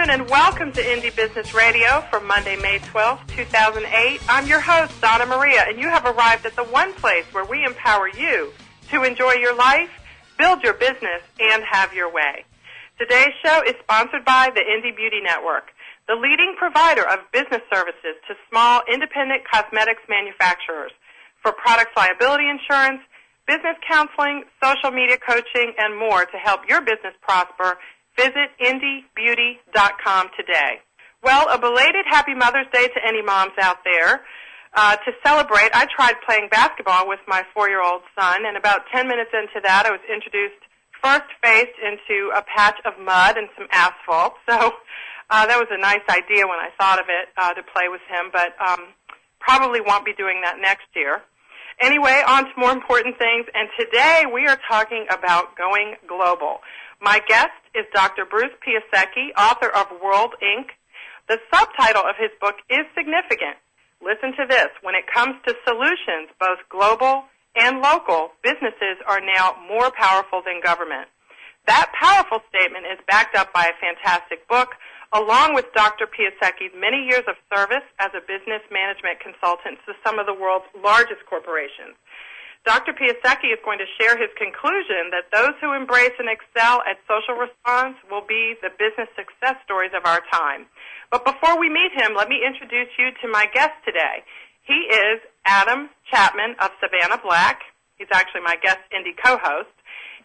afternoon, and welcome to Indie Business Radio for Monday, May 12th, 2008. I'm your host, Donna Maria, and you have arrived at the one place where we empower you to enjoy your life, build your business, and have your way. Today's show is sponsored by the Indie Beauty Network, the leading provider of business services to small, independent cosmetics manufacturers for products liability insurance, business counseling, social media coaching, and more to help your business prosper. Visit indiebeauty.com today. Well, a belated Happy Mother's Day to any moms out there. To celebrate, I tried playing basketball with my 4-year-old son, and about 10 minutes into that, I was introduced first-faced into a patch of mud and some asphalt. So that was a nice idea when I thought of it to play with him, but probably won't be doing that next year. Anyway, on to more important things, and today we are talking about going global. My guest is Dr. Bruce Piasecki, author of World, Inc. The subtitle of his book is significant. Listen to this. When it comes to solutions, both global and local, businesses are now more powerful than government. That powerful statement is backed up by a fantastic book, along with Dr. Piasecki's many years of service as a business management consultant to some of the world's largest corporations. Dr. Piasecki is going to share his conclusion that those who embrace and excel at social response will be the business success stories of our time. But before we meet him, let me introduce you to my guest today. He is Adam Chapman of Savannah Black. He's actually my guest indie co-host.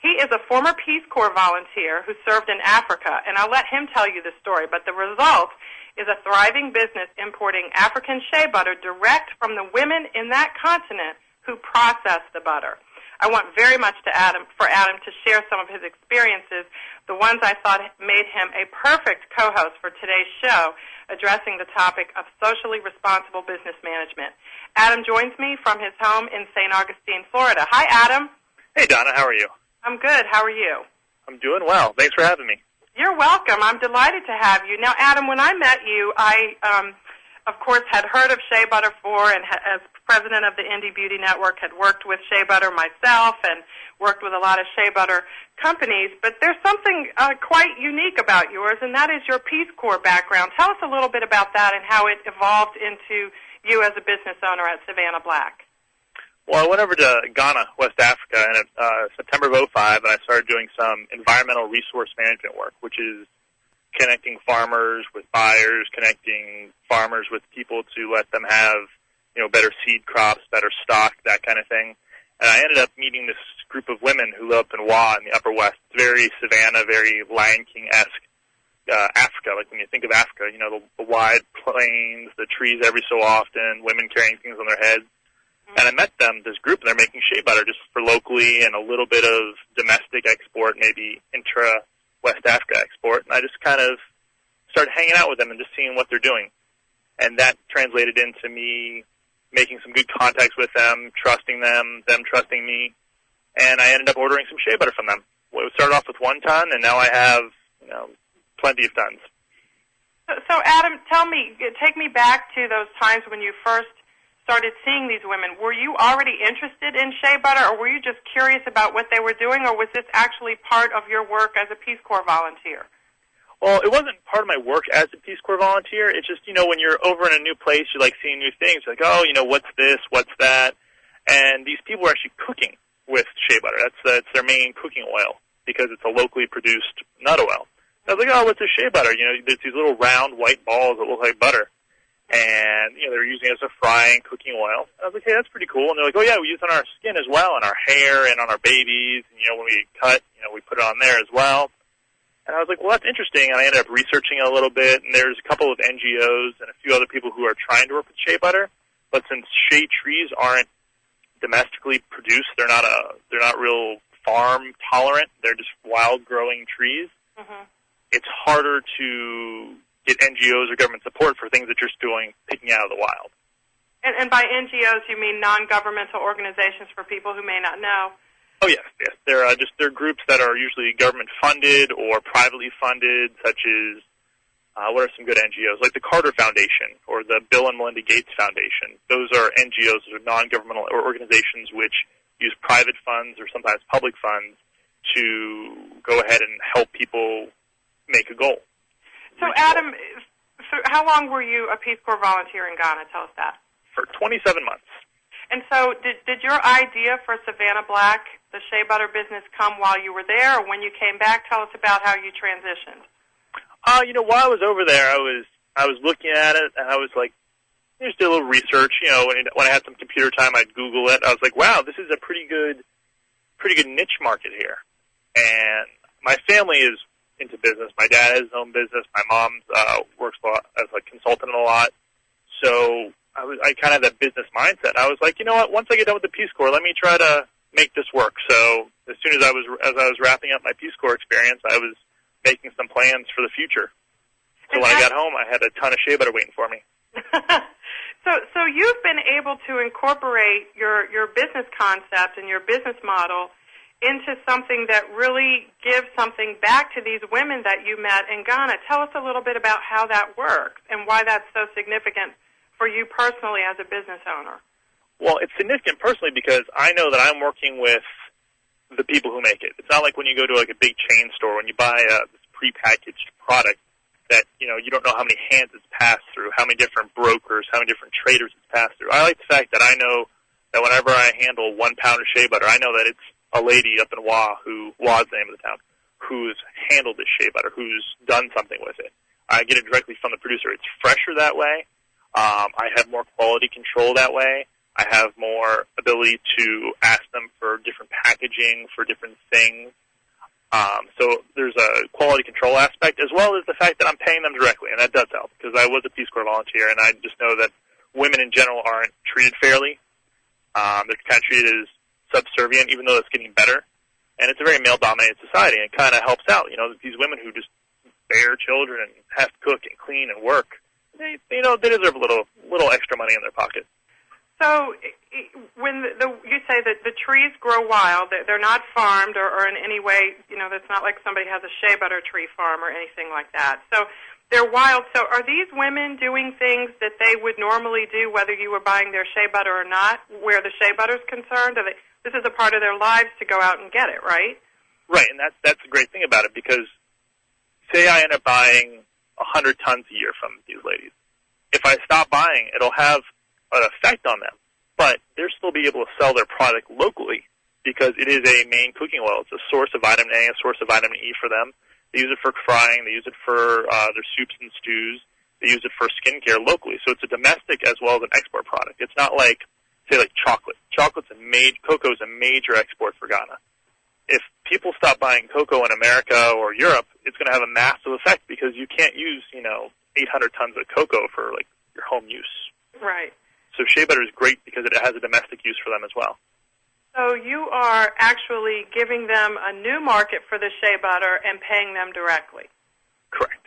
He is a former Peace Corps volunteer who served in Africa, and I'll let him tell you the story. But the result is a thriving business importing African shea butter direct from the women in that continent who process the butter. I want very much for Adam to share some of his experiences, the ones I thought made him a perfect co-host for today's show, addressing the topic of socially responsible business management. Adam joins me from his home in St. Augustine, Florida. Hi, Adam. Hey, Donna. How are you? I'm good. How are you? I'm doing well. Thanks for having me. You're welcome. I'm delighted to have you. Now, Adam, when I met you, I, of course, had heard of shea butter before, and as president of the Indie Beauty Network, had worked with shea butter myself and worked with a lot of shea butter companies. But there's something quite unique about yours, and that is your Peace Corps background. Tell us a little bit about that and how it evolved into you as a business owner at Savannah Black. Well, I went over to Ghana, West Africa, in September of 2005, and I started doing some environmental resource management work, which is connecting farmers with buyers, connecting farmers with people to let them have, better seed crops, better stock, that kind of thing. And I ended up meeting this group of women who live up in Wa in the Upper West. It's very Savannah, very Lion King-esque Africa. Like when you think of Africa, the wide plains, the trees every so often, women carrying things on their heads. And I met them, this group, and they're making shea butter just for locally and a little bit of domestic export, maybe intra-West Africa export. And I just kind of started hanging out with them and just seeing what they're doing. And that translated into me making some good contacts with them, trusting them trusting me. And I ended up ordering some shea butter from them. Well, it started off with 1 ton, and now I have, plenty of tons. So Adam, take me back to those times when you first started seeing these women. Were you already interested in shea butter, or were you just curious about what they were doing, or was this actually part of your work as a Peace Corps volunteer? Well, it wasn't part of my work as a Peace Corps volunteer. It's just, when you're over in a new place, you like seeing new things. You're like, what's this, what's that? And these people are actually cooking with shea butter. That's their main cooking oil because it's a locally produced nut oil. I was like, what's this shea butter? There's these little round white balls that look like butter. And, they're using it as a frying cooking oil. I was like, hey, that's pretty cool. And they're like, oh, yeah, we use it on our skin as well, and our hair, and on our babies. And, when we cut, we put it on there as well. And I was like, well, that's interesting. And I ended up researching it a little bit. And there's a couple of NGOs and a few other people who are trying to work with shea butter. But since shea trees aren't domestically produced, they're not real farm tolerant. They're just wild growing trees. Mm-hmm. It's harder to get NGOs or government support for things that you're picking out of the wild. And by NGOs, you mean non-governmental organizations for people who may not know? Oh, yes. They're groups that are usually government-funded or privately funded, such as, what are some good NGOs? Like the Carter Foundation or the Bill and Melinda Gates Foundation. Those are NGOs, those are non-governmental organizations which use private funds or sometimes public funds to go ahead and help people make a goal. So, Adam, how long were you a Peace Corps volunteer in Ghana? Tell us that. For 27 months. And so did your idea for Savannah Black, the shea butter business, come while you were there or when you came back? Tell us about how you transitioned. While I was over there, I was looking at it, and I was like, just did a little research. When I had some computer time, I'd Google it. I was like, wow, this is a pretty good niche market here. And my family is into business. My dad has his own business. My mom works a lot as a consultant a lot. So I kind of had that business mindset. I was like, you know what? Once I get done with the Peace Corps, let me try to make this work. So as soon as I was wrapping up my Peace Corps experience, I was making some plans for the future. So when I got home, I had a ton of shea butter waiting for me. So you've been able to incorporate your business concept and your business model into something that really gives something back to these women that you met in Ghana. Tell us a little bit about how that works and why that's so significant for you personally as a business owner. Well, it's significant personally because I know that I'm working with the people who make it. It's not like when you go to like a big chain store, when you buy this prepackaged product that, you don't know how many hands it's passed through, how many different brokers, how many different traders it's passed through. I like the fact that I know that whenever I handle 1 pound of shea butter, I know that it's a lady up in Wa's the name of the town, who's handled this shea butter, who's done something with it. I get it directly from the producer. It's fresher that way. I have more quality control that way. I have more ability to ask them for different packaging, for different things. So there's a quality control aspect, as well as the fact that I'm paying them directly, and that does help, because I was a Peace Corps volunteer, and I just know that women in general aren't treated fairly. They're kind of treated as subservient, even though it's getting better. And it's a very male-dominated society, and it kind of helps out. These women who just bear children and have to cook and clean and work, they deserve a little extra money in their pocket. So when you say that the trees grow wild, they're not farmed or in any way, it's not like somebody has a shea butter tree farm or anything like that. So they're wild. So are these women doing things that they would normally do, whether you were buying their shea butter or not, where the shea butter is concerned? This is a part of their lives to go out and get it, right? Right, and that's the great thing about it, because say I end up buying 100 tons a year from these ladies. If I stop buying, it'll have an effect on them, but they'll still be able to sell their product locally because it is a main cooking oil. It's a source of vitamin A, a source of vitamin E for them. They use it for frying. They use it for their soups and stews. They use it for skincare locally. So it's a domestic as well as an export product. It's not like, say, like chocolate. Cocoa is a major export for Ghana. If people stop buying cocoa in America or Europe, it's going to have a massive effect because you can't use, 800 tons of cocoa for, like, your home use. Right. So shea butter is great because it has a domestic use for them as well. So you are actually giving them a new market for the shea butter and paying them directly. Correct.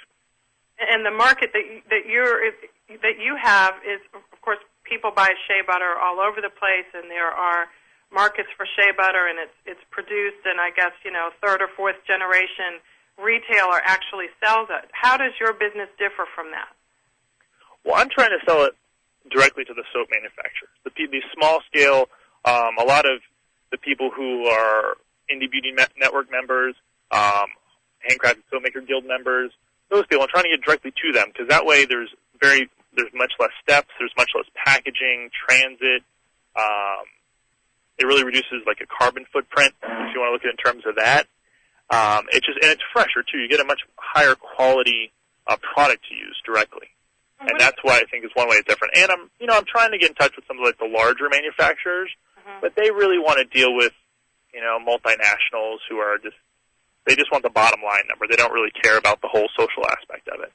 And the market that you have is, of course, people buy shea butter all over the place, and there are markets for shea butter, and it's produced, and I guess, third or fourth generation retailer actually sells it. How does your business differ from that? Well, I'm trying to sell it directly to the soap manufacturers. The small scale, a lot of the people who are Indie Beauty Network members, Handcrafted Soap Maker Guild members, those people, I'm trying to get directly to them because that way there's much less steps, there's much less packaging, transit. It really reduces like a carbon footprint if you want to look at it in terms of that. And it's fresher too. You get a much higher quality product to use directly. And that's why I think is one way it's different. And I'm trying to get in touch with some of like the larger manufacturers, but they really want to deal with, multinationals who are they just want the bottom line number. They don't really care about the whole social aspect of it.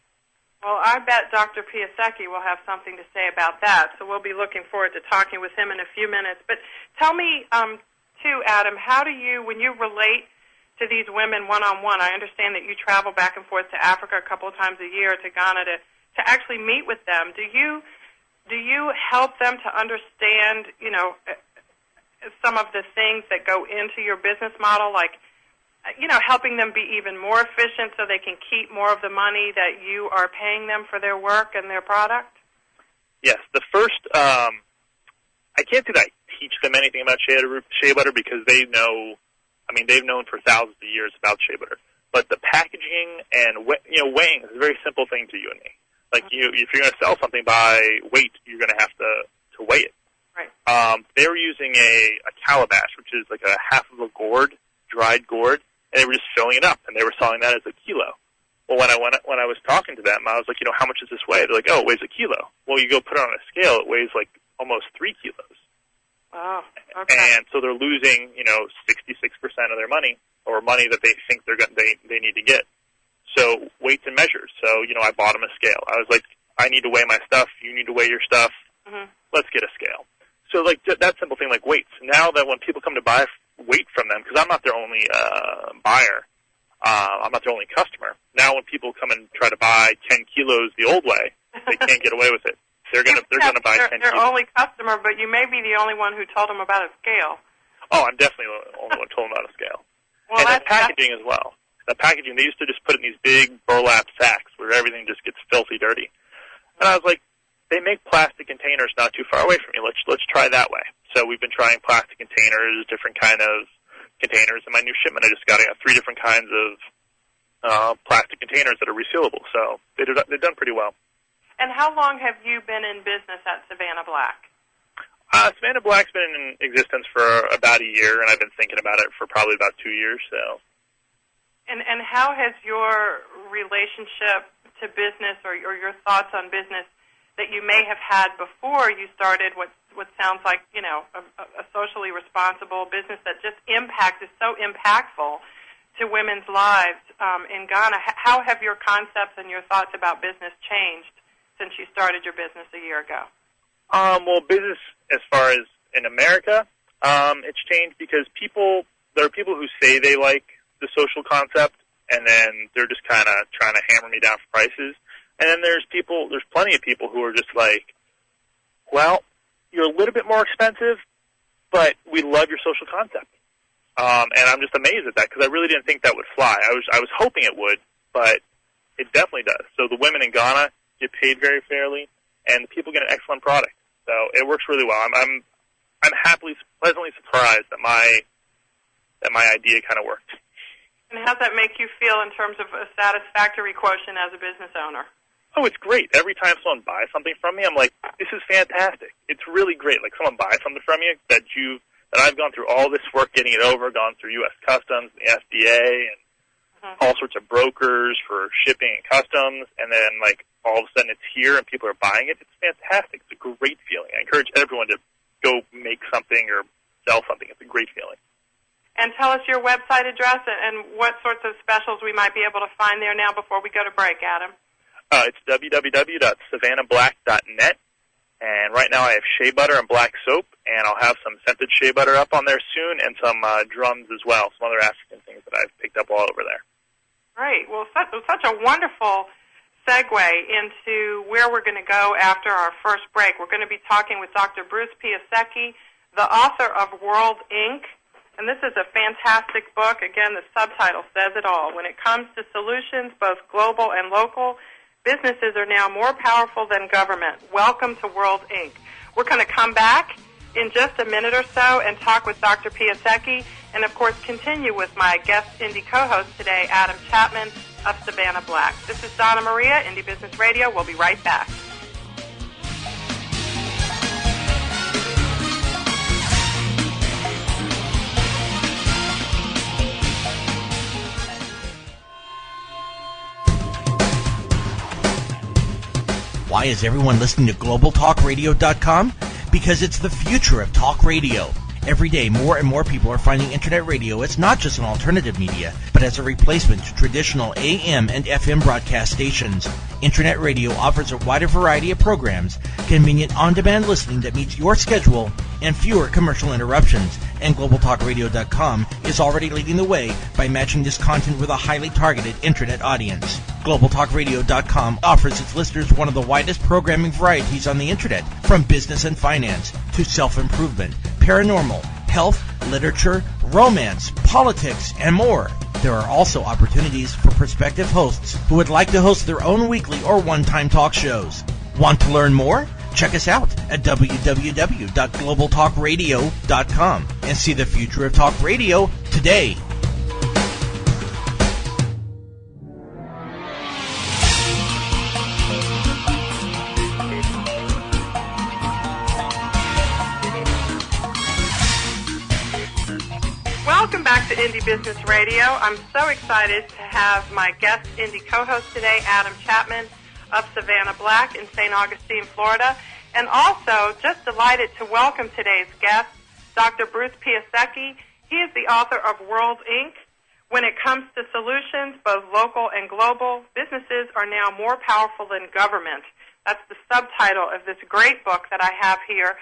Well, I bet Dr. Piasecki will have something to say about that, so we'll be looking forward to talking with him in a few minutes. But tell me, too, Adam, how do you, when you relate to these women one-on-one, I understand that you travel back and forth to Africa a couple of times a year, to Ghana, to actually meet with them. Do you help them to understand, some of the things that go into your business model, like, helping them be even more efficient so they can keep more of the money that you are paying them for their work and their product? Yes. The first, I can't say that I teach them anything about shea butter because they know, they've known for thousands of years about shea butter. but the packaging and weighing is a very simple thing to you and me. Like if you're going to sell something by weight, you're going to have to weigh it. Right. They were using a calabash, which is like a half of a gourd, dried gourd, and they were just filling it up, and they were selling that as a kilo. Well, when I was talking to them, I was like, how much does this weigh? They're like, oh, it weighs a kilo. Well, you go put it on a scale, it weighs like almost 3 kilos. Oh, okay. And so they're losing, 66% of their money, or money that they think they need to get. So weights and measures. So, I bought them a scale. I was like, I need to weigh my stuff. You need to weigh your stuff. Mm-hmm. Let's get a scale. So, like, that simple thing like weights. Now that when people come to buy weight from them, because I'm not their only buyer, I'm not their only customer. Now when people come and try to buy 10 kilos the old way, they can't get away with it. They're gonna buy 10 kilos. They're only customer, but you may be the only one who told them about a scale. Oh, I'm definitely the only one who told them about a scale. Well, and the packaging as well. The packaging, they used to just put it in these big burlap sacks where everything just gets filthy dirty. And I was like, they make plastic containers not too far away from you. Let's try that way. So we've been trying plastic containers, different kind of containers. In my new shipment I just got 3 different kinds of plastic containers that are resealable. So they've done pretty well. And how long have you been in business at Savannah Black? Savannah Black's been in existence for about a year, and I've been thinking about it for probably about 2 years. So. And how has your relationship to business or your thoughts on business that you may have had before you started what sounds like, a socially responsible business that just is so impactful to women's lives in Ghana? How have your concepts and your thoughts about business changed since you started your business a year ago? Well, business as far as in America, it's changed because there are people who say they like the social concept, and then they're just kind of trying to hammer me down for prices. And then there's plenty of people who are just like, well, you're a little bit more expensive, but we love your social concept. And I'm just amazed at that because I really didn't think that would fly. I was hoping it would, but it definitely does. So the women in Ghana get paid very fairly, and the people get an excellent product. So it works really well. I'm pleasantly surprised that my idea kind of worked. And how does that make you feel in terms of a satisfactory quotient as a business owner? Oh, it's great. Every time someone buys something from me, I'm like, this is fantastic. It's really great. Like someone buys something from you that I've gone through all this work getting it over, gone through U.S. Customs, the FDA, and all sorts of brokers for shipping and customs, and then like all of a sudden it's here and people are buying it. It's fantastic. It's a great feeling. I encourage everyone to go make something or sell something. It's a great feeling. And tell us your website address and what sorts of specials we might be able to find there now before we go to break, Adam. It's www.savannahblack.net. And right now I have shea butter and black soap, and I'll have some scented shea butter up on there soon, and some drums as well, some other African things that I've picked up all over there. Great. Well, such a wonderful segue into where we're going to go after our first break. We're going to be talking with Dr. Bruce Piasecki, the author of World Inc., and this is a fantastic book. Again, the subtitle says it all. When it comes to solutions, both global and local, businesses are now more powerful than government. Welcome to World Inc. We're going to come back in just a minute or so and talk with Dr. Piasecki and, of course, continue with my guest indie co-host today, Adam Chapman of Savannah Black. This is Donna Maria, Indie Business Radio. We'll be right back. Why is everyone listening to GlobalTalkRadio.com? Because it's the future of talk radio. Every day, more and more people are finding Internet radio as not just an alternative media, but as a replacement to traditional AM and FM broadcast stations. Internet radio offers a wider variety of programs, convenient on-demand listening that meets your schedule, and fewer commercial interruptions. And GlobalTalkRadio.com is already leading the way by matching this content with a highly targeted Internet audience. GlobalTalkRadio.com offers its listeners one of the widest programming varieties on the Internet, from business and finance to self-improvement, paranormal, health, literature, romance, politics, and more. There are also opportunities for prospective hosts who would like to host their own weekly or one-time talk shows. Want to learn more? Check us out at www.globaltalkradio.com and see the future of talk radio today. to Indie Business Radio. I'm so excited to have my guest indie co-host today, Adam Chapman of Savannah Black in St. Augustine, Florida. And also, just delighted to welcome today's guest, Dr. Bruce Piasecki. He is the author of World Inc. When it comes to solutions, both local and global, businesses are now more powerful than government. That's the subtitle of this great book that I have here.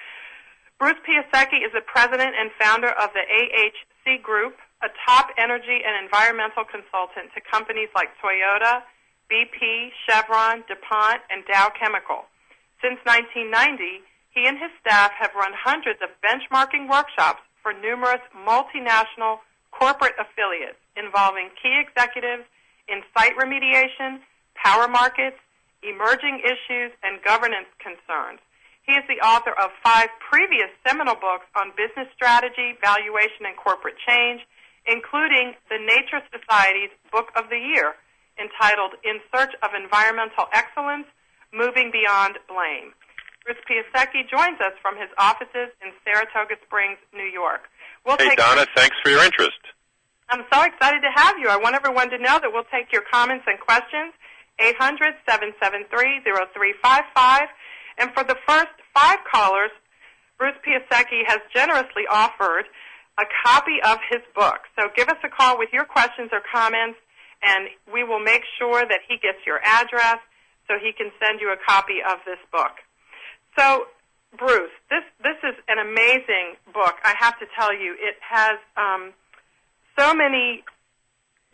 Bruce Piasecki is the president and founder of the AHC Group, a top energy and environmental consultant to companies like Toyota, BP, Chevron, DuPont, and Dow Chemical. Since 1990, he and his staff have run hundreds of benchmarking workshops for numerous multinational corporate affiliates involving key executives in site remediation, power markets, emerging issues, and governance concerns. He is the author of 5 previous seminal books on business strategy, valuation, and corporate change, including the Nature Society's Book of the Year, entitled In Search of Environmental Excellence, Moving Beyond Blame. Bruce Piasecki joins us from his offices in Saratoga Springs, New York. Hey, Donna, thanks for your interest. I'm so excited to have you. I want everyone to know that we'll take your comments and questions, 800-773-0355. And for the first 5 callers, Bruce Piasecki has generously offered a copy of his book. So give us a call with your questions or comments, and we will make sure that he gets your address so he can send you a copy of this book. So, Bruce, this is an amazing book. I have to tell you, it has so many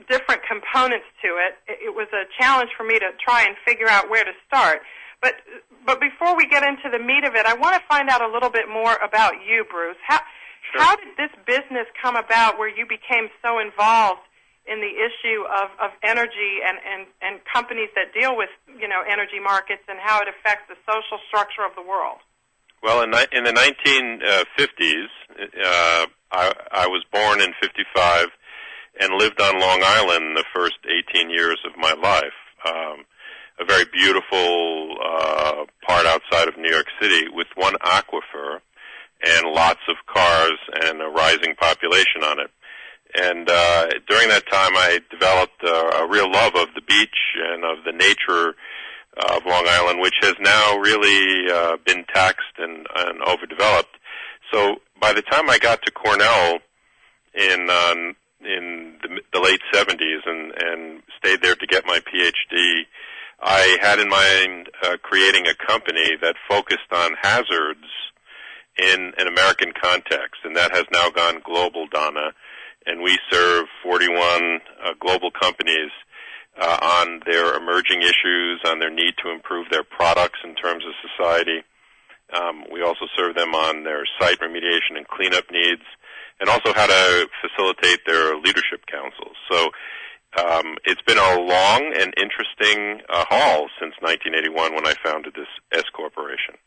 different components to it. It was a challenge for me to try and figure out where to start. But before we get into the meat of it, I want to find out a little bit more about you, Bruce. How did this business come about where you became so involved in the issue of energy and companies that deal with, energy markets and how it affects the social structure of the world? Well, in the 1950s, I was born in 55 and lived on Long Island the first 18 years of my life. A very beautiful part outside of New York City with one aquifer and lots of cars and a rising population on it. And during that time, I developed a real love of the beach and of the nature of Long Island, which has now really been taxed and overdeveloped. So by the time I got to Cornell in the late 70s and stayed there to get my PhD, I had in mind creating a company that focused on hazards in an American context, and that has now gone global, Donna, and we serve 41 global companies on their emerging issues, on their need to improve their products in terms of society. We also serve them on their site remediation and cleanup needs, and also how to facilitate their leadership councils. So it's been a long and interesting haul since 1981 when I founded this S Corporation.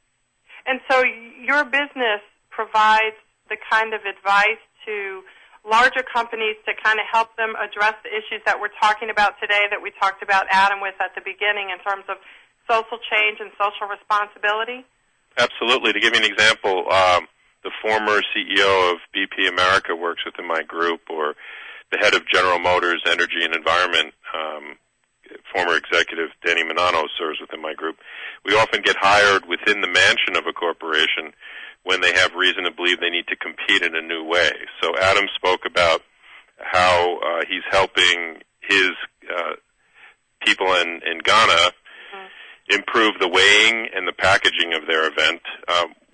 And so your business provides the kind of advice to larger companies to kind of help them address the issues that we're talking about today, that we talked about, Adam, with at the beginning in terms of social change and social responsibility? Absolutely. To give you an example, the former CEO of BP America works within my group, or the head of General Motors Energy and Environment, former executive Danny Manano, serves within my group. We often get hired within the mansion of a corporation when they have reason to believe they need to compete in a new way. So Adam spoke about how he's helping his people in Ghana improve the weighing and the packaging of their event.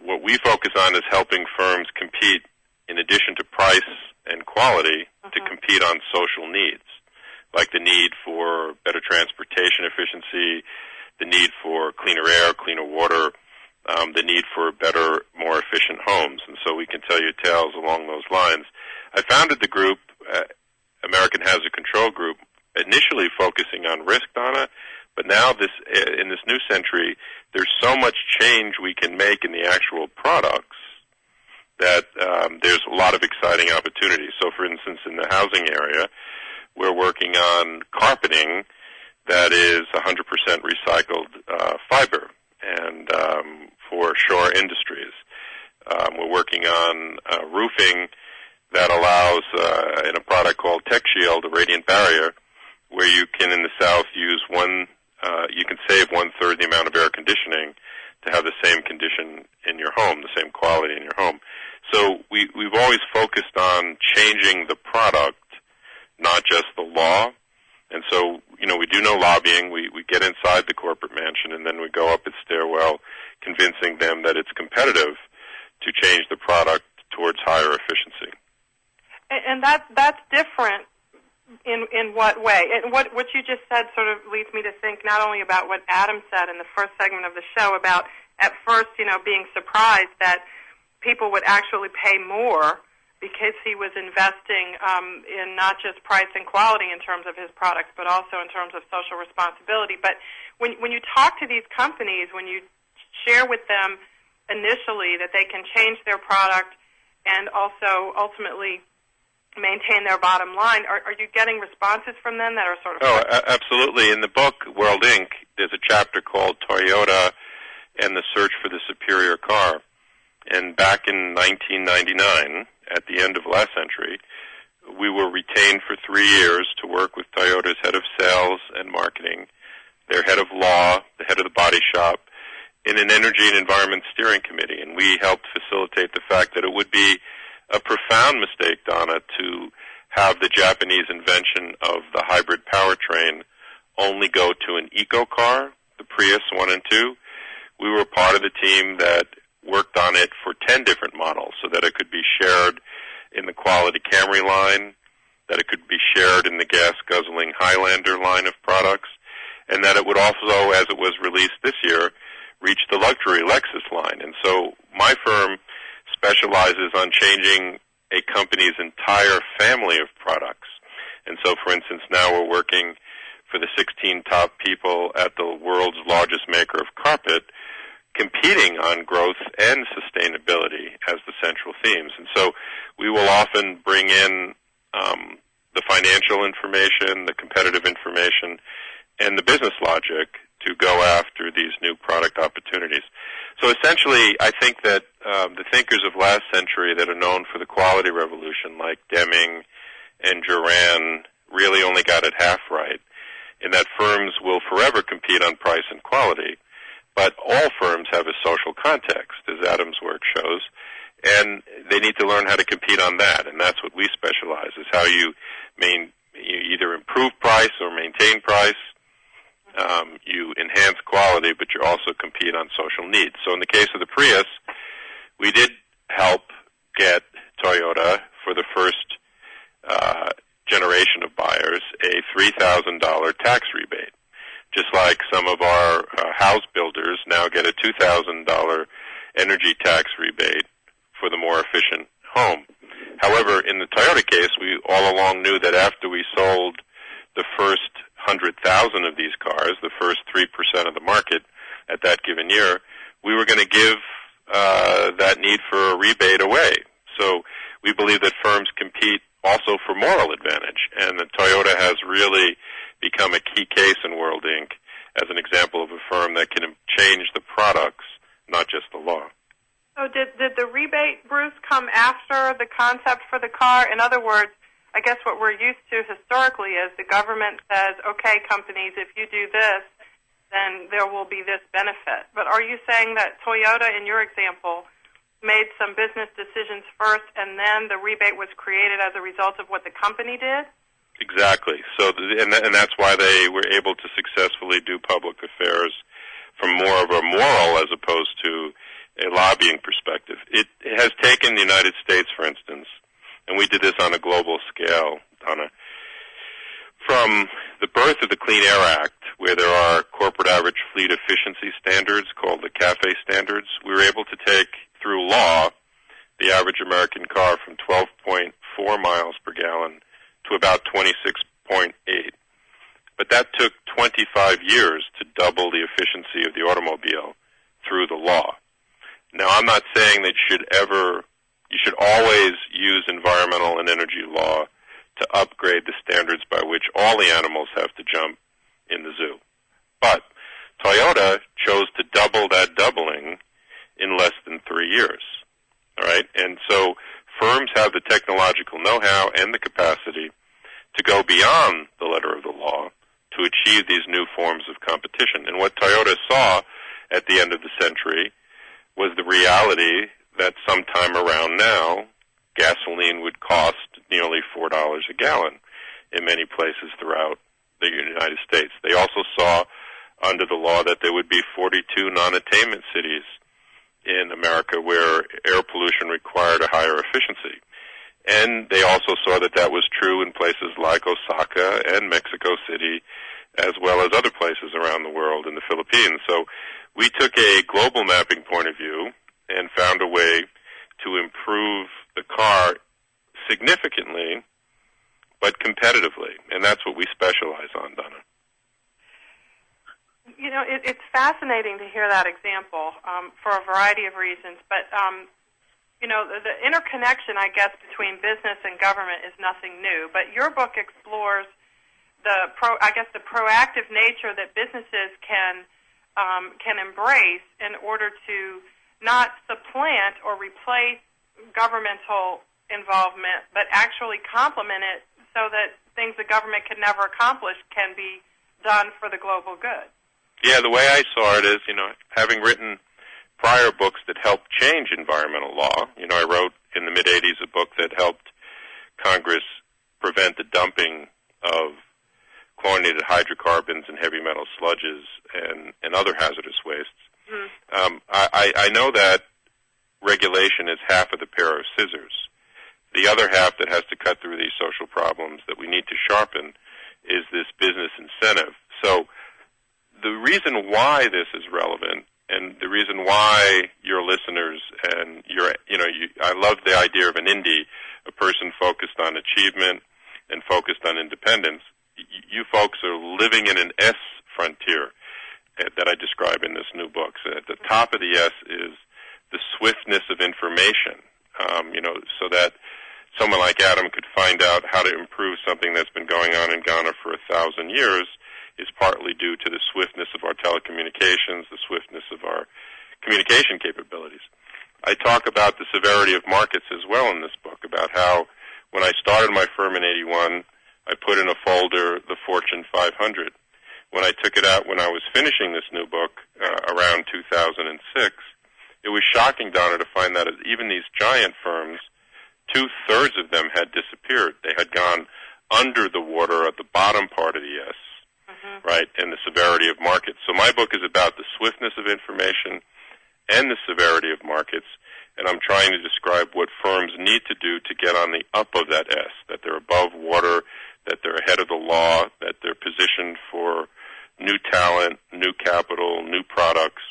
What we focus on is helping firms compete, in addition to price and quality, to compete on social needs, like the need for better transportation efficiency, the need for cleaner air, cleaner water, the need for better, more efficient homes. And so we can tell you tales along those lines. I founded the group, American Hazard Control Group, initially focusing on risk, Donna, but now in this new century, there's so much change we can make in the actual products that there's a lot of exciting opportunities. So, for instance, in the housing area, we're working on carpeting that is 100% recycled fiber, and for shore industries. We're working on roofing that allows, in a product called Tech Shield, a radiant barrier, where you can, in the South, use you can save 1/3 the amount of air conditioning to have the same condition in your home, the same quality in your home. So we've always focused on changing the product, not just the law. And so, we do no lobbying. We get inside the corporate mansion, and then we go up its stairwell, convincing them that it's competitive to change the product towards higher efficiency. And that's different in what way? And what you just said sort of leads me to think not only about what Adam said in the first segment of the show about at first, being surprised that people would actually pay more because he was investing in not just price and quality in terms of his products, but also in terms of social responsibility. But when you talk to these companies, when you share with them initially that they can change their product and also ultimately maintain their bottom line, are you getting responses from them that are sort of... Oh, absolutely. In the book, World Inc., there's a chapter called Toyota and the Search for the Superior Car. And back in 1999, at the end of last century, we were retained for 3 years to work with Toyota's head of sales and marketing, their head of law, the head of the body shop, in an energy and environment steering committee. And we helped facilitate the fact that it would be a profound mistake, Donna, to have the Japanese invention of the hybrid powertrain only go to an eco car, the Prius 1 and 2. We were part of the team that worked on it for 10 different models so that it could be shared in the quality Camry line, that it could be shared in the gas-guzzling Highlander line of products, and that it would also, as it was released this year, reach the luxury Lexus line. And so my firm specializes on changing a company's entire family of products. And so, for instance, now we're working for the 16 top people at the world's largest maker of carpet, competing on growth and sustainability as the central themes. And so we will often bring in the financial information, the competitive information, and the business logic to go after these new product opportunities. So essentially, I think that the thinkers of last century that are known for the quality revolution, like Deming and Duran, really only got it half right, in that firms will forever compete on price and quality, but all firms have a social context, as Adam's work shows, and they need to learn how to compete on that, and that's what we specialize, is how you either improve price or maintain price. You enhance quality, but you also compete on social needs. So in the case of the Prius, we did help get Toyota, for the first generation of buyers, a $3,000 tax rebate, just like some of our house builders now get a $2,000 energy tax rebate for the more efficient home. However, in the Toyota case, we all along knew that after we sold the first 100,000 of these cars, the first 3% of the market at that given year, we were going to give that need for a rebate away. So we believe that firms compete also for moral advantage, and that Toyota has really become a key case in World Inc. as an example of a firm that can change the products, not just the law. So did the rebate, Bruce, come after the concept for the car? In other words, I guess what we're used to historically is the government says, okay, companies, if you do this, then there will be this benefit. But are you saying that Toyota, in your example, made some business decisions first and then the rebate was created as a result of what the company did? Exactly. So, and that's why they were able to successfully do public affairs from more of a moral as opposed to a lobbying perspective. It has taken the United States, for instance, and we did this on a global scale, Donna, from the birth of the Clean Air Act, where there are corporate average fleet efficiency standards called the CAFE standards. We were able to take, through law, the average American car from 12.4 miles per gallon to about 26.8. But that took 25 years to double the efficiency of the automobile through the law. Now, I'm not saying that you should always use environmental and energy law to upgrade the standards by which all the animals have to jump in the zoo. But Toyota chose to double that doubling in less than 3 years. All right? And so firms have the technological know-how and the capacity to go beyond the letter of the law to achieve these new forms of competition. And what Toyota saw at the end of the century was the reality that sometime around now, gasoline would cost nearly $4 a gallon in many places throughout the United States. They also saw under the law that there would be 42 non-attainment cities in America where air pollution required a higher efficiency. And they also saw that that was true in places like Osaka and Mexico City, as well as other places around the world in the Philippines. So we took a global mapping point of view and found a way to improve the car significantly, but competitively. And that's what we specialize on, Donna. You know, it's fascinating to hear that example for a variety of reasons. But, you know, the interconnection, I guess, between business and government is nothing new. But your book explores the proactive nature that businesses can embrace in order to not supplant or replace governmental involvement, but actually complement it so that things the government can never accomplish can be done for the global good. Yeah, the way I saw it is, you know, having written prior books that helped change environmental law, you know, I wrote in the mid-'80s a book that helped Congress prevent the dumping of chlorinated hydrocarbons and heavy metal sludges and other hazardous wastes. Mm. I know that regulation is half of the pair of scissors. The other half that has to cut through these social problems that we need to sharpen is this business incentive. So the reason why this is relevant and the reason why your listeners and I love the idea of an indie, a person focused on achievement and focused on independence. You folks are living in an S frontier that I describe in this new book. So at the top of the S is the swiftness of information, so that someone like Adam could find out how to improve something that's been going on in Ghana for 1,000 years is partly due to the swiftness of our telecommunications, the swiftness of our communication capabilities. I talk about the severity of markets as well in this book, about how when I started my firm in 81, I put in a folder the Fortune 500. When I took it out when I was finishing this new book around 2006, it was shocking, Donna, to find that even these giant firms, 2/3 of them had disappeared. They had gone under the water at the bottom part of the S, right, and the severity of markets. So my book is about the swiftness of information and the severity of markets, and I'm trying to describe what firms need to do to get on the up of that S, that they're above water, that they're ahead of the law, that they're positioned for new talent, new capital, new products,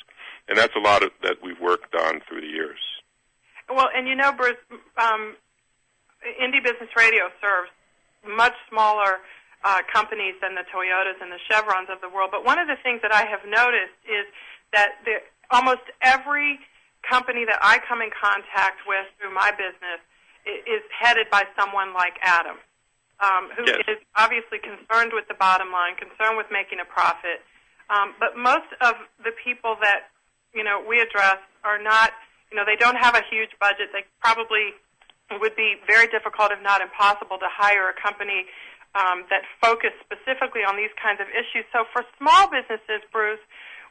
and that's a lot of that we've worked on through the years. Well, and you know, Bruce, Indie Business Radio serves much smaller companies than the Toyotas and the Chevrons of the world, but one of the things that I have noticed is that almost every company that I come in contact with through my business is headed by someone like Adam, who is obviously concerned with the bottom line, concerned with making a profit. But most of the people that, we address are not, they don't have a huge budget. They probably would be very difficult, if not impossible, to hire a company that focus specifically on these kinds of issues. So for small businesses, Bruce,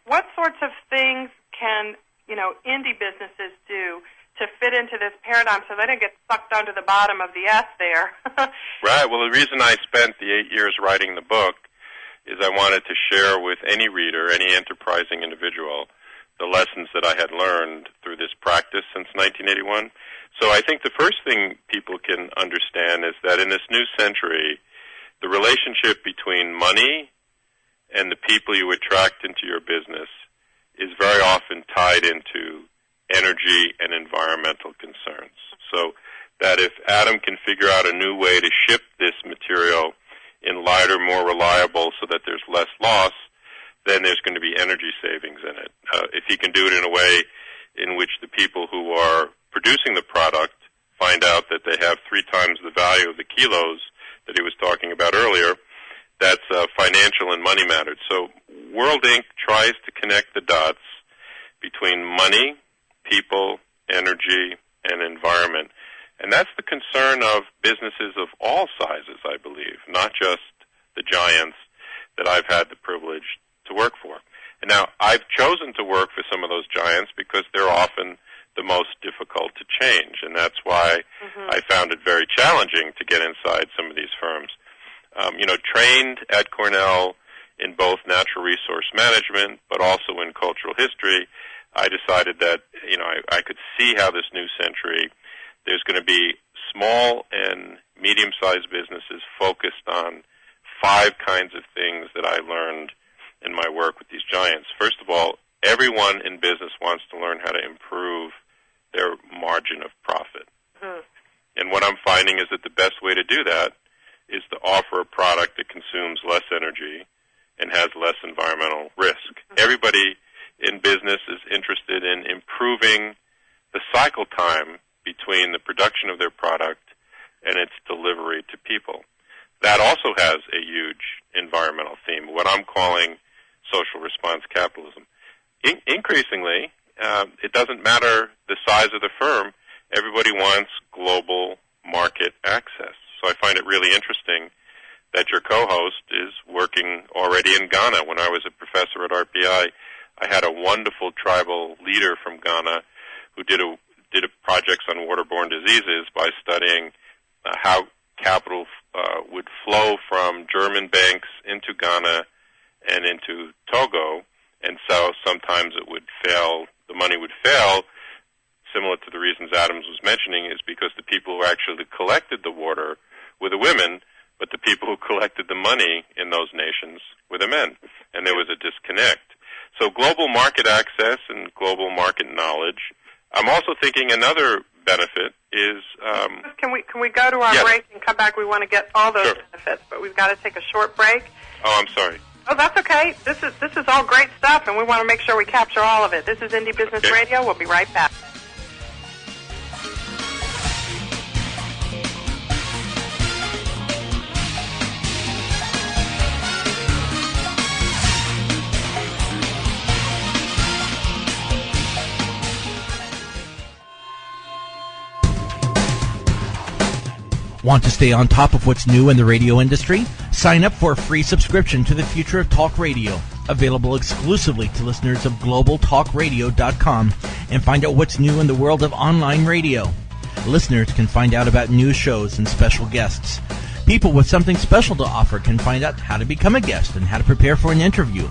what sorts of things can, indie businesses do to fit into this paradigm so they don't get sucked onto the bottom of the S there? Right. Well, the reason I spent the 8 years writing the book is I wanted to share with any reader, any enterprising individual, the lessons that I had learned through this practice since 1981. So I think the first thing people can understand is that in this new century, the relationship between money and the people you attract into your business is very often tied into energy and environmental concerns. So that if Adam can figure out a new way to ship this material in lighter, more reliable so that there's less loss, then there's going to be energy savings in it. If he can do it in a way in which the people who are producing the product find out that they have 3 times the value of the kilos that he was talking about earlier, that's financial and money matters. So World Inc. tries to connect the dots between money, people, energy, and environment. And that's the concern of businesses of all sizes, I believe, not just the giants that I've had the privilege to work for. And now, I've chosen to work for some of those giants because they're often the most difficult to change, and that's why I found it very challenging to get inside some of these firms. Trained at Cornell in both natural resource management, but also in cultural history, I decided that, I could see how this new century, there's going to be small and medium-sized businesses focused on 5 kinds of things that I learned in my work with these giants. First of all, everyone in business wants to learn how to improve their margin of profit. And what I'm finding is that the best way to do that is to offer a product that consumes less energy and has less environmental risk. Everybody in business is interested in improving the cycle time between the production of their product and its delivery to people. That also has a huge environmental theme, what I'm calling social response capitalism. Increasingly, it doesn't matter the size of the firm, everybody wants global market access. So I find it really interesting that your co-host is working already in Ghana. When I was a professor at RPI, I had a wonderful tribal leader from Ghana who did projects on waterborne diseases by studying how capital would flow from German banks into Ghana and into Togo, and so sometimes it would fail, the money would fail, similar to the reasons Adams was mentioning, is because the people who actually collected the water were the women, but the people who collected the money in those nations were the men, and there was a disconnect. So global market access and global market knowledge. I'm also thinking another benefit is... Can we go to our break and come back? We want to get all those benefits, but we've got to take a short break. Oh, I'm sorry. Oh, that's okay. This is all great stuff, and we want to make sure we capture all of it. This is Indie Business Radio. We'll be right back. Want to stay on top of what's new in the radio industry? Sign up for a free subscription to the Future of Talk Radio, available exclusively to listeners of globaltalkradio.com, and find out what's new in the world of online radio. Listeners can find out about new shows and special guests. People with something special to offer can find out how to become a guest and how to prepare for an interview.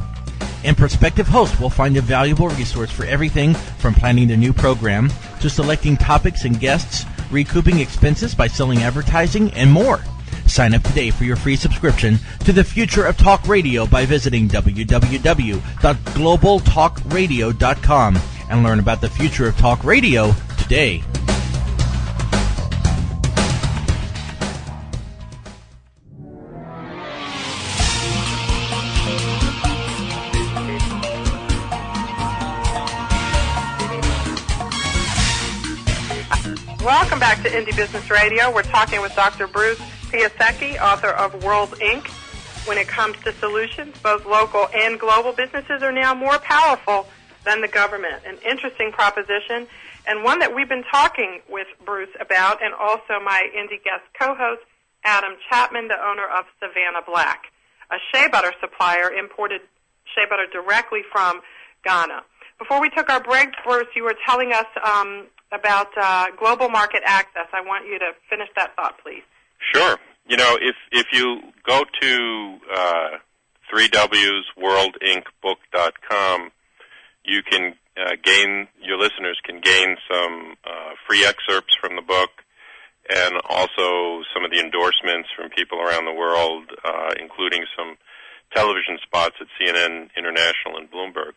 And prospective hosts will find a valuable resource for everything from planning their new program to selecting topics and guests, recouping expenses by selling advertising, and more. Sign up today for your free subscription to the Future of Talk Radio by visiting www.globaltalkradio.com and learn about the future of talk radio today. Welcome back to Indie Business Radio. We're talking with Dr. Bruce Piasecki, author of World Inc. When it comes to solutions, both local and global businesses are now more powerful than the government. An interesting proposition, and one that we've been talking with Bruce about, and also my Indie guest co-host, Adam Chapman, the owner of Savannah Black, a shea butter supplier, imported shea butter directly from Ghana. Before we took our break, Bruce, you were telling us about global market access. I want you to finish that thought, please. Sure. You know, if you go to 3wsworldincbook.com, you can your listeners can gain some free excerpts from the book, and also some of the endorsements from people around the world, including some television spots at CNN International and Bloomberg.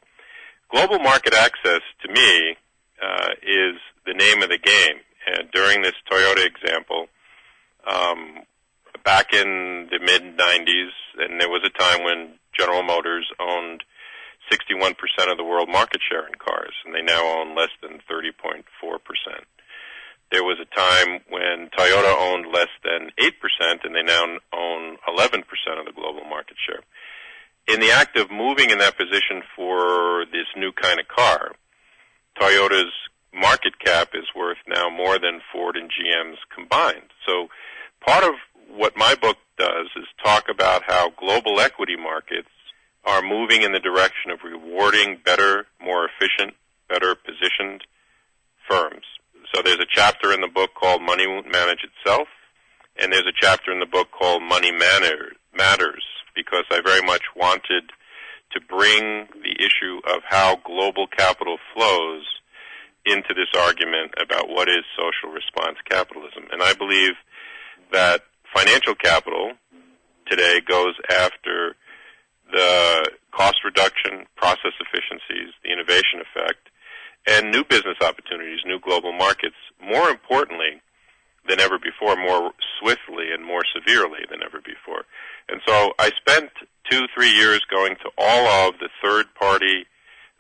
Global market access, to me, is the name of the game. And during this Toyota example, back in the mid-'90s, and there was a time when General Motors owned 61% of the world market share in cars, and they now own less than 30.4%. There was a time when Toyota owned less than 8%, and they now own 11% of the global market share. In the act of moving in that position for this new kind of car, Toyota's market cap is worth now more than Ford and GM's combined. So part of what my book does is talk about how global equity markets are moving in the direction of rewarding better, more efficient, better positioned firms. So there's a chapter in the book called Money Won't Manage Itself, and there's a chapter in the book called Money Matters, because I very much wanted to bring the issue of how global capital flows into this argument about what is social response capitalism. And I believe that financial capital today goes after the cost reduction, process efficiencies, the innovation effect, and new business opportunities, new global markets, more importantly than ever before, more swiftly and more severely than ever before. And so I spent 2-3 years going to all of the third-party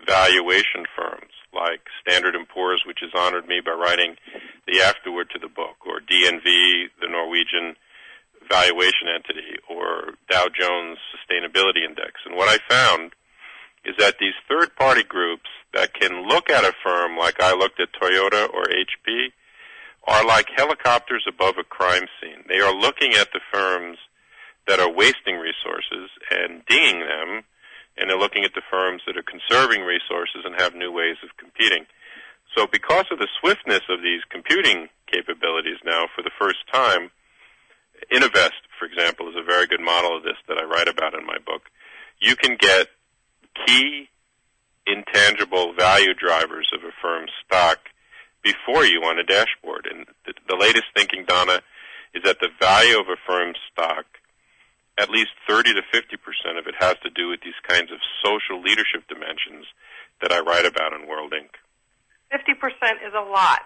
valuation firms, like Standard & Poor's, which has honored me by writing the afterword to the book, or DNV, the Norwegian valuation entity, or Dow Jones Sustainability Index. And what I found is that these third-party groups that can look at a firm like I looked at Toyota or HP are like helicopters above a crime scene. They are looking at the firms that are wasting resources and dinging them, and they're looking at the firms that are conserving resources and have new ways of competing. So because of the swiftness of these computing capabilities now, for the first time, Innovest, for example, is a very good model of this that I write about in my book. You can get key intangible value drivers of a firm's stock before you on a dashboard. And the latest thinking, Donna, is that the value of a firm's stock, at least 30 to 50% of it has to do with these kinds of social leadership dimensions that I write about in World Inc. 50% is a lot.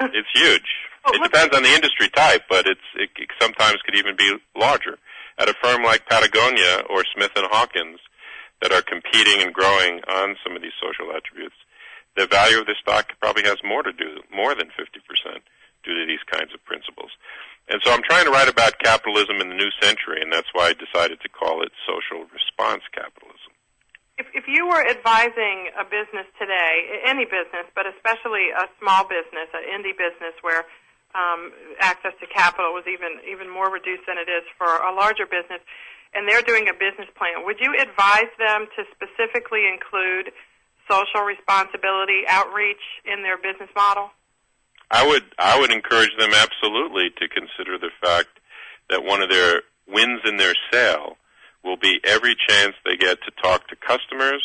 It's huge. It depends on the industry type, but it sometimes could even be larger. At a firm like Patagonia or Smith & Hawkins that are competing and growing on some of these social attributes, the value of the stock probably has more than 50% due to these kinds of principles. And so I'm trying to write about capitalism in the new century, and that's why I decided to call it social response capitalism. If you were advising a business today, any business, but especially a small business, an indie business where access to capital was even more reduced than it is for a larger business, and they're doing a business plan, would you advise them to specifically include social responsibility outreach in their business model? I would encourage them absolutely to consider the fact that one of their wins in their sale will be every chance they get to talk to customers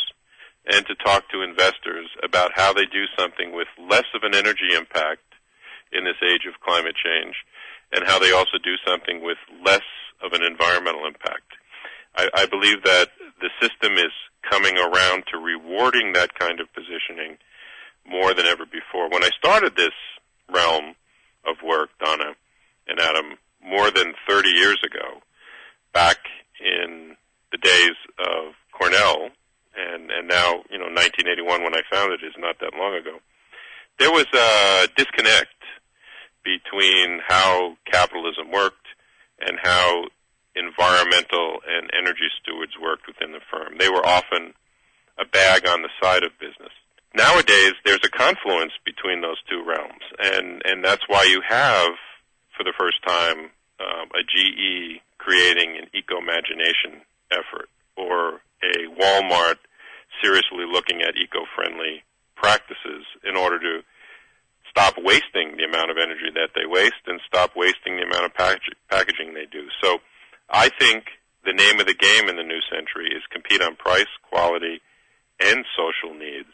and to talk to investors about how they do something with less of an energy impact in this age of climate change, and how they also do something with less of an environmental impact. I believe that the system is coming around to rewarding that kind of positioning more than ever before. When I started this realm of work, Donna and Adam, more than 30 years ago, back in the days of Cornell, and now, 1981 when I founded it is not that long ago, there was a disconnect between how capitalism worked and how environmental and energy stewards worked within the firm. They were often a bag on the side of business. Nowadays, there's a confluence between those two realms, and that's why you have, for the first time, a GE creating an eco-imagination effort, or a Walmart seriously looking at eco-friendly practices in order to stop wasting the amount of energy that they waste and stop wasting the amount of packaging they do. So I think the name of the game in the new century is compete on price, quality, and social needs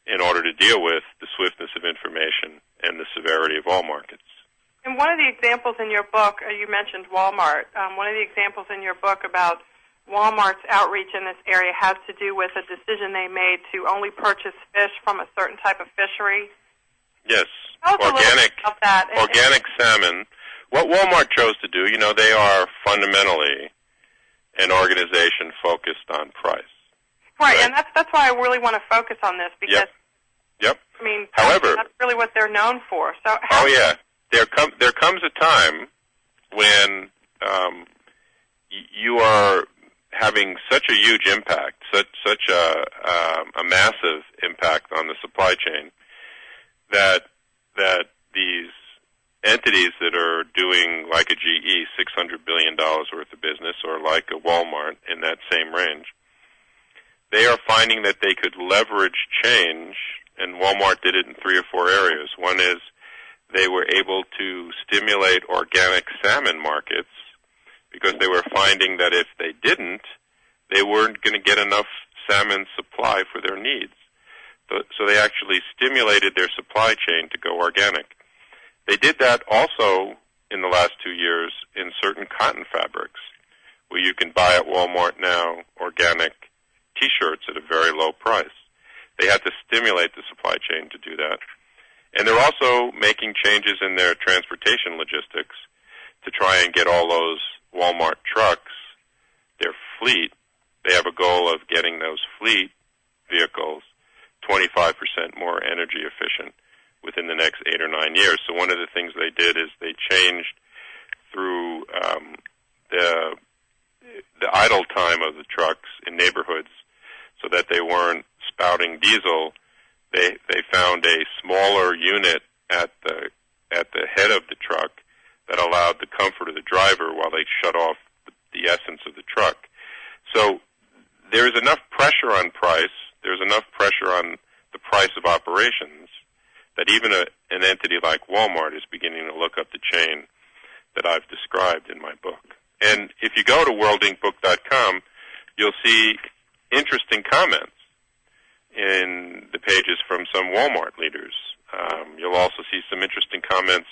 in order to deal with the swiftness of information and the severity of all markets. And one of the examples in your book, you mentioned Walmart. One of the examples in your book about Walmart's outreach in this area has to do with a decision they made to only purchase fish from a certain type of fishery. Yes, Tell us a little bit about that. Organic salmon. What Walmart chose to do, they are fundamentally an organization focused on price. Right, and that's why I really want to focus on this, because Yep. I mean, however, that's really what they're known for. So there comes a time when you are having such a huge impact, such a massive impact on the supply chain, that these entities that are doing, like a GE, $600 billion worth of business, or like a Walmart in that same range, they are finding that they could leverage change, and Walmart did it in 3 or 4 areas. One is they were able to stimulate organic salmon markets because they were finding that if they didn't, they weren't going to get enough salmon supply for their needs. So they actually stimulated their supply chain to go organic. They did that also in the last 2 years in certain cotton fabrics, where you can buy at Walmart now organic T-shirts at a very low price. They had to stimulate the supply chain to do that. And they're also making changes in their transportation logistics to try and get all those Walmart trucks, their fleet. They have a goal of getting those fleet vehicles 25% more energy efficient within the next 8 or 9 years. So one of the things they did is they changed through the idle time of the trucks in neighborhoods so that they weren't spouting diesel. They found a smaller unit at the head of the truck that allowed the comfort of the driver while they shut off the essence of the truck. So there's enough pressure on price, there's enough pressure on the price of operations that even an entity like Walmart is beginning to look up the chain that I've described in my book. And if you go to worldinkbook.com, you'll see interesting comments in the pages from some Walmart leaders. You'll also see some interesting comments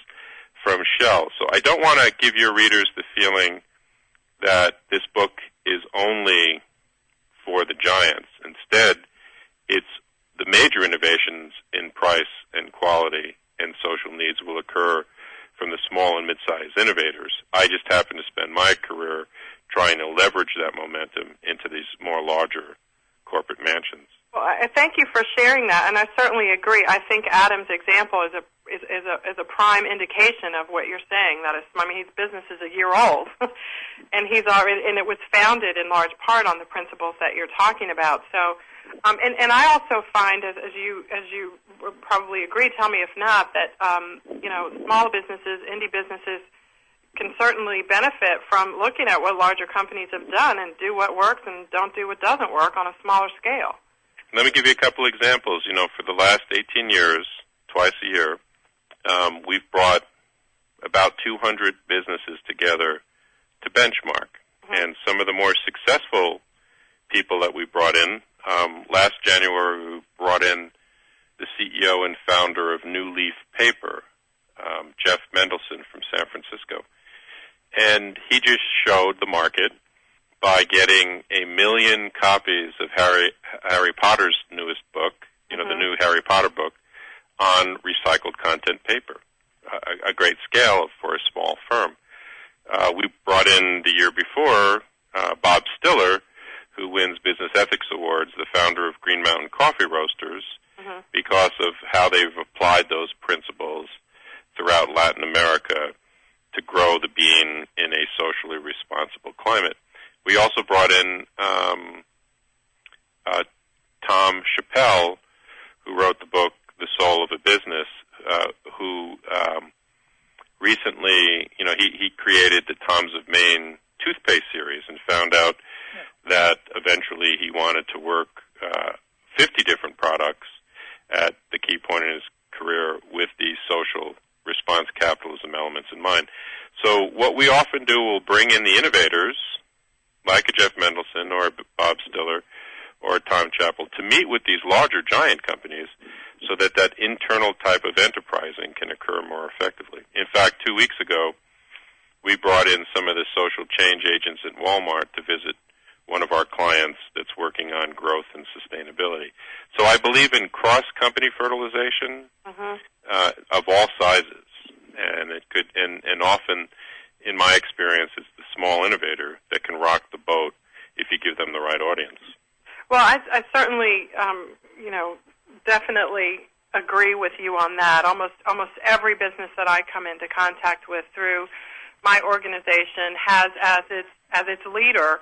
from Shell. So I don't want to give your readers the feeling that this book is only for the giants. Instead, it's the major innovations in price and quality and social needs will occur from the small and mid-sized innovators. I just happen to spend my career trying to leverage that momentum into these more larger corporate mansions. Well, I thank you for sharing that, and I certainly agree. I think Adam's example is a prime indication of what you're saying. That is, I mean, his business is a year old, and it was founded in large part on the principles that you're talking about. So, and I also find, as you probably agree, tell me if not, that small businesses, indie businesses, can certainly benefit from looking at what larger companies have done and do what works and don't do what doesn't work on a smaller scale. Let me give you a couple examples. For the last 18 years, twice a year, we've brought about 200 businesses together to benchmark. Mm-hmm. And some of the more successful people that we brought in, last January we brought in the CEO and founder of New Leaf Paper, Jeff Mendelson from San Francisco. And he just showed the market by getting 1 million copies of Harry Potter's newest book, mm-hmm. the new Harry Potter book, on recycled content paper, a great scale for a small firm. We brought in the year before Bob Stiller, who wins Business Ethics Awards, the founder of Green Mountain Coffee Roasters, mm-hmm. because of how they've applied those principles throughout Latin America to grow the bean in a socially responsible climate. We also brought in Tom Chappell, who wrote the book The Soul of a Business, who recently, he created the Toms of Maine toothpaste series and found out that eventually he wanted to work 50 different products at the key point in his career with the social response capitalism elements in mind. So what we often do, we'll bring in the innovators, like a Jeff Mendelson or Bob Stiller or Tom Chappell, to meet with these larger giant companies so that that internal type of enterprising can occur more effectively. In fact, 2 weeks ago, we brought in some of the social change agents at Walmart to visit one of our clients that's working on growth and sustainability. So I believe in cross-company fertilization of all sizes, and it could, and often, in my experience, it's the small innovator that can rock the boat if you give them the right audience. Well, I certainly, definitely agree with you on that. Almost every business that I come into contact with through my organization has as its leader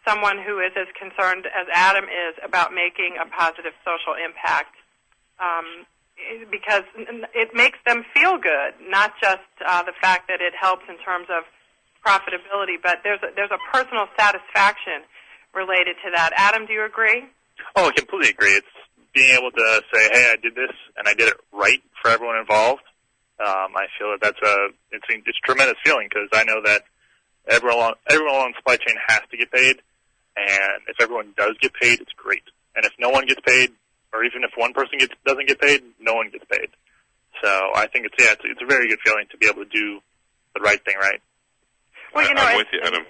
someone who is as concerned as Adam is about making a positive social impact. because it makes them feel good, not just the fact that it helps in terms of profitability, but there's a personal satisfaction related to that. Adam, do you agree? Oh, I completely agree. It's being able to say, hey, I did this, and I did it right for everyone involved. I feel that it's a tremendous feeling, because I know that everyone along the supply chain has to get paid, and if everyone does get paid, it's great. And if no one gets paid, or even if one person doesn't get paid, no one gets paid. So I think it's a very good feeling to be able to do the right thing right. Well, I'm with you, Adam.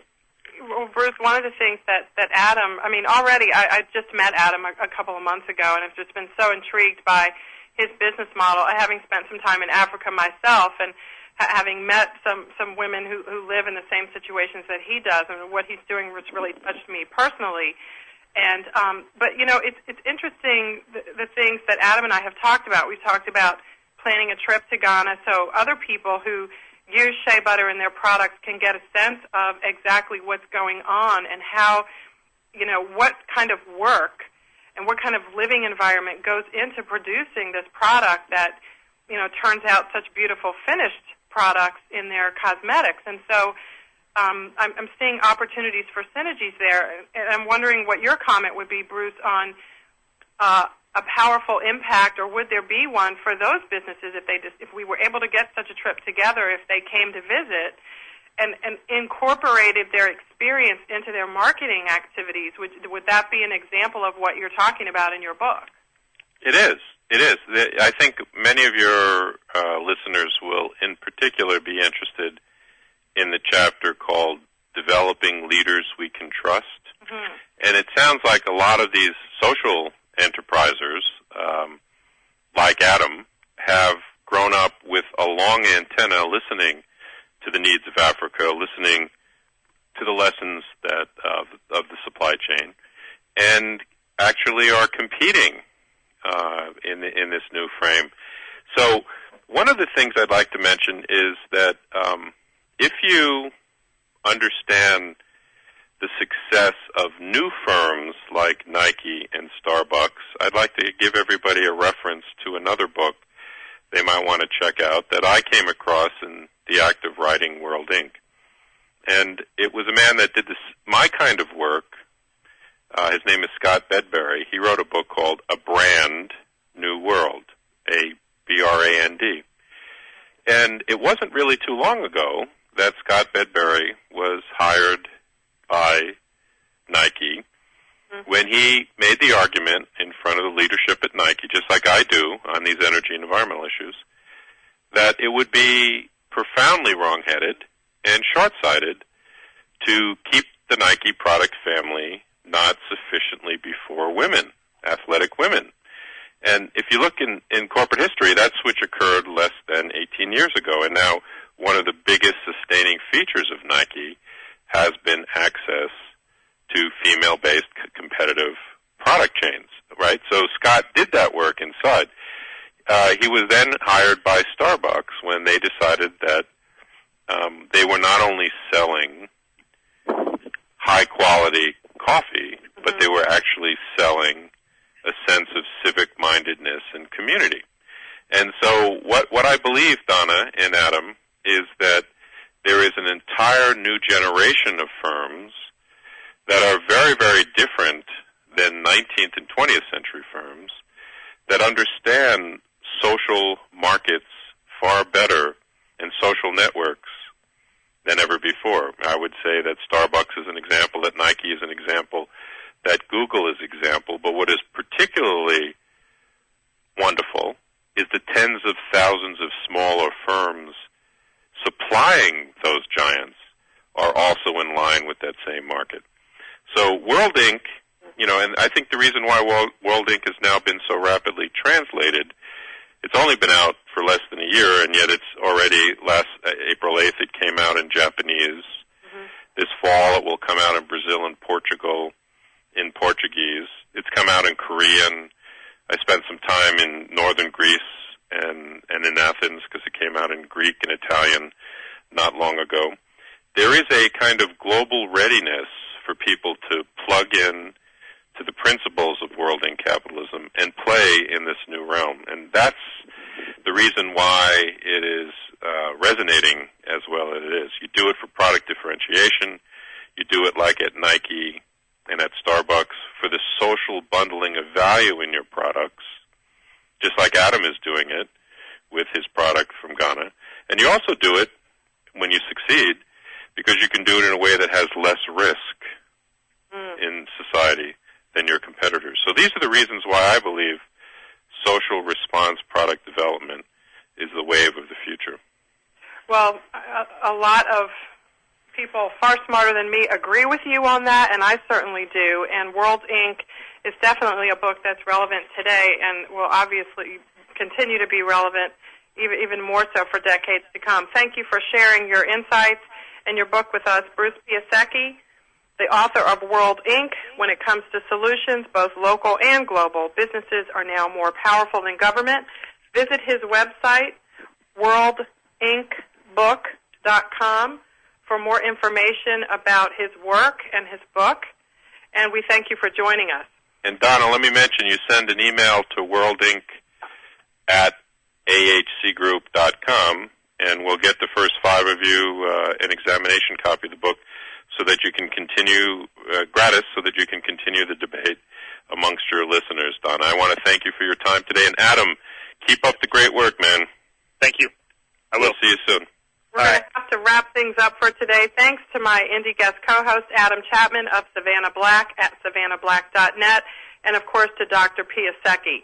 Well, Bruce, one of the things that Adam, I mean, already I just met Adam a couple of months ago, and I've just been so intrigued by his business model, having spent some time in Africa myself, and having met some women who live in the same situations that he does, and what he's doing has really touched me personally. And but it's interesting the things that Adam and I have talked about. We've talked about planning a trip to Ghana, so other people who use shea butter in their products can get a sense of exactly what's going on, and how, what kind of work and what kind of living environment goes into producing this product that, turns out such beautiful finished products in their cosmetics. And so I'm seeing opportunities for synergies there, and I'm wondering what your comment would be, Bruce, on a powerful impact, or would there be one for those businesses if we were able to get such a trip together, if they came to visit and incorporated their experience into their marketing activities? Would that be an example of what you're talking about in your book? It is. I think many of your listeners will in particular be interested in the chapter called Developing Leaders We Can Trust. Mm-hmm. And it sounds like a lot of these social enterprisers, like Adam, have grown up with a long antenna, listening to the needs of Africa, listening to the lessons of the supply chain, and actually are competing in this new frame. So one of the things I'd like to mention is that if you understand the success of new firms like Nike and Starbucks, I'd like to give everybody a reference to another book they might want to check out that I came across in the act of writing World Inc. And it was a man that did my kind of work. His name is Scott Bedbury. He wrote a book called A Brand New World, A-B-R-A-N-D. And it wasn't really too long ago that Scott Bedbury was hired by Nike when he made the argument in front of the leadership at Nike, just like I do on these energy and environmental issues, that it would be profoundly wrong-headed and short-sighted to keep the Nike product family not sufficiently before women, athletic women. And if you look in corporate history, that switch occurred less than 18 years ago, and now one of the biggest sustaining features of Nike has been access to female-based competitive product chains, right? So Scott did that work inside. He was then hired by Starbucks when they decided that they were not only selling high-quality coffee, but they were actually selling a sense of civic-mindedness and community. And so what I believe, Donna and Adam, is that there is an entire new generation of firms that are very, very different than 19th and 20th century firms that understand social markets far better and social networks than ever before. I would say that Starbucks is an example, that Nike is an example, that Google is an example, but what is particularly wonderful is the tens of thousands of smaller firms supplying those giants are also in line with that same market. So World Inc., and I think the reason why World Inc. has now been so rapidly translated, it's only been out for less than a year, and yet it's already April 8th, it came out in Japanese. Mm-hmm. This fall it will come out in Brazil and Portugal in Portuguese. It's come out in Korean. I spent some time in northern Greece and in Athens because it came out in Greek and Italian not long ago. There is a kind of global readiness for people to plug in to the principles of World Inc. capitalism and play in this new realm. And that's the reason why it is resonating as well as it is. You do it for product differentiation. You do it like at Nike and at Starbucks for the social bundling of value in your products, just like Adam is doing it with his product from Ghana. And you also do it when you succeed because you can do it in a way that has less risk in society than your competitors. So these are the reasons why I believe social response product development is the wave of the future. Well, a lot of people far smarter than me agree with you on that, and I certainly do. And World Inc. is definitely a book that's relevant today and will obviously continue to be relevant even more so for decades to come. Thank you for sharing your insights and your book with us, Bruce Piasecki, the author of World Inc. When it comes to solutions, both local and global, businesses are now more powerful than government. Visit his website, worldincbook.com, for more information about his work and his book. And we thank you for joining us. And Donna, let me mention, you send an email to worldinc@ahcgroup.com, and we'll get the first 5 of you an examination copy of the book so that you can continue, gratis, so that you can continue the debate amongst your listeners, Donna. I want to thank you for your time today. And Adam, keep up the great work, man. Thank you. I will. We'll see you soon. We're going to have to wrap things up for today. Thanks to my indie guest co-host, Adam Chapman of Savannah Black at savannahblack.net, and, of course, to Dr. Piasecki.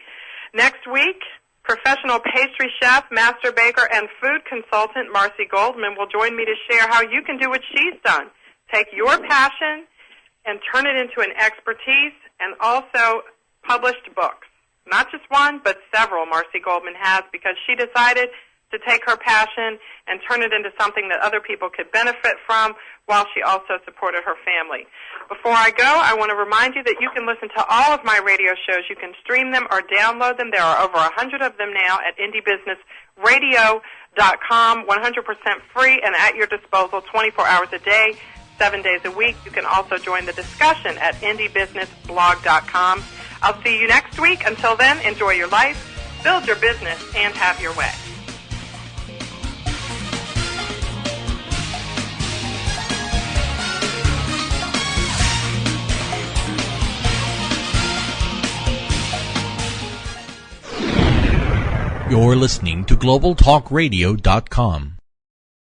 Next week, professional pastry chef, master baker, and food consultant Marcy Goldman will join me to share how you can do what she's done. Take your passion and turn it into an expertise, and also published books. Not just one, but several Marcy Goldman has, because she decided to take her passion and turn it into something that other people could benefit from, while she also supported her family. Before I go, I want to remind you that you can listen to all of my radio shows. You can stream them or download them. There are over 100 of them now at indiebusinessradio.com, 100% free and at your disposal 24 hours a day, 7 days a week. You can also join the discussion at indiebusinessblog.com. I'll see you next week. Until then, enjoy your life, build your business, and have your way. You're listening to GlobalTalkRadio.com.